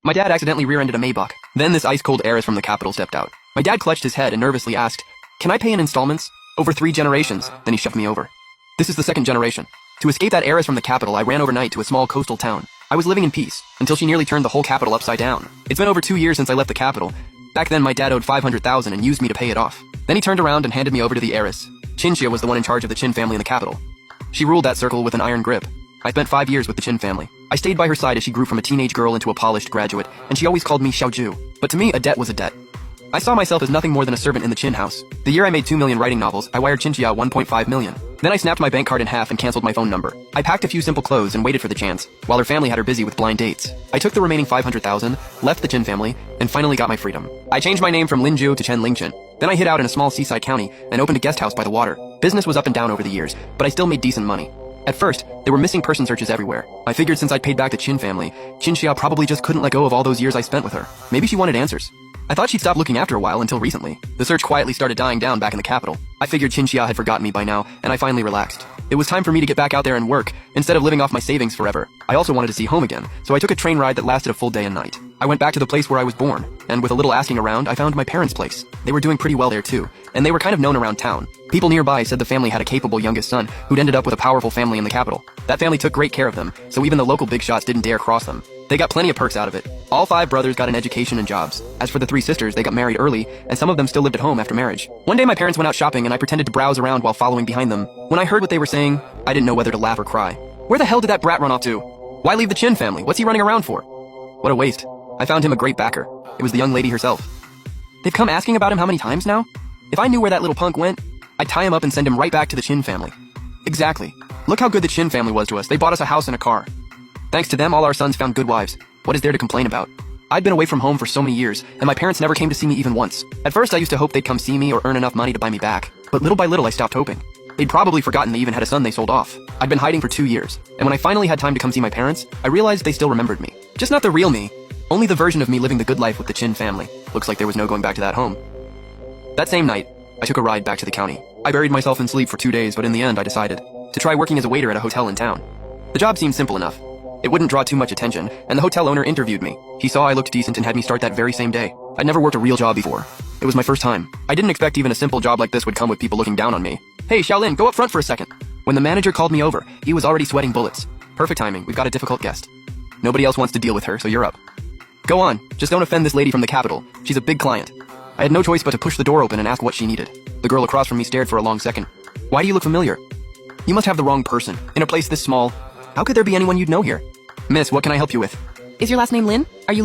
My dad accidentally rear-ended a Maybach. Then this ice-cold heiress from the capital stepped out. My dad clutched his head and nervously asked, "Can I pay in installments? Over 3 generations." Then he shoved me over. This is the 2nd generation. To escape that heiress from the capital, I ran overnight to a small coastal town. I was living in peace, until she nearly turned the whole capital upside down. It's been over 2 years since I left the capital. Back then, my dad owed $500,000 and used me to pay it off. Then he turned around and handed me over to the heiress. Chinchilla was the one in charge of the Chin family in the capital. She ruled that circle with an iron grip. I spent 5 years with the Chin family. I stayed by her side as she grew from a teenage girl into a polished graduate, and she always called me Xiaoju. But to me, a debt was a debt. I saw myself as nothing more than a servant in the Chin house. The year I made 2 million writing novels, I wired Chinchilla 1.5 million. Then I snapped my bank card in half and canceled my phone number. I packed a few simple clothes and waited for the chance, while her family had her busy with blind dates. I took the remaining 500,000, left the Chin family, and finally got my freedom. I changed my name from Linju to Chen Lingchen. Then I hid out in a small seaside county and opened a guest house by the water. Business was up and down over the years, but I still made decent money. At first, there were missing person searches everywhere. I figured since I'd paid back the Chin family, Chinchilla probably just couldn't let go of all those years I spent with her. Maybe she wanted answers. I thought she'd stop looking after a while until recently. The search quietly started dying down back in the capital. I figured Chinchilla had forgotten me by now, and I finally relaxed. It was time for me to get back out there and work, instead of living off my savings forever. I also wanted to see home again, so I took a train ride that lasted a full day and night. I went back to the place where I was born, and with a little asking around, I found my parents' place. They were doing pretty well there too, and they were kind of known around town. People nearby said the family had a capable youngest son who'd ended up with a powerful family in the capital. That family took great care of them, so even the local big shots didn't dare cross them. They got plenty of perks out of it. All 5 brothers got an education and jobs. As for the 3 sisters, they got married early, and some of them still lived at home after marriage. One day my parents went out shopping and I pretended to browse around while following behind them. When I heard what they were saying, I didn't know whether to laugh or cry. Where the hell did that brat run off to? Why leave the Chin family? What's he running around for? What a waste. I found him a great backer. It was the young lady herself. They've come asking about him how many times now? If I knew where that little punk went, I'd tie him up and send him right back to the Chin family. Exactly. Look how good the Chin family was to us. They bought us a house and a car. Thanks to them, all our sons found good wives. What is there to complain about? I'd been away from home for so many years, and my parents never came to see me even once. At first, I used to hope they'd come see me or earn enough money to buy me back. But little by little, I stopped hoping. They'd probably forgotten they even had a son they sold off. I'd been hiding for 2 years, and when I finally had time to come see my parents, I realized they still remembered me. Just not the real me. Only the version of me living the good life with the Chin family. Looks like there was no going back to that home. That same night, I took a ride back to the county. I buried myself in sleep for 2 days, but in the end, I decided to try working as a waiter at a hotel in town. The job seemed simple enough. It wouldn't draw too much attention, and the hotel owner interviewed me. He saw I looked decent and had me start that very same day. I'd never worked a real job before. It was my first time. I didn't expect even a simple job like this would come with people looking down on me. "Hey, Xiaolin, go up front for a second." When the manager called me over, he was already sweating bullets. Perfect timing, we've got a difficult guest. Nobody else wants to deal with her, so you're up. Go on, just don't offend this lady from the capital. She's a big client. I had no choice but to push the door open and ask what she needed. The girl across from me stared for a long second. "Why do you look familiar?" "You must have the wrong person. In a place this small, how could there be anyone you'd know here?" "Miss, what can I help you with?" Is your last name Lin? Are you Lin?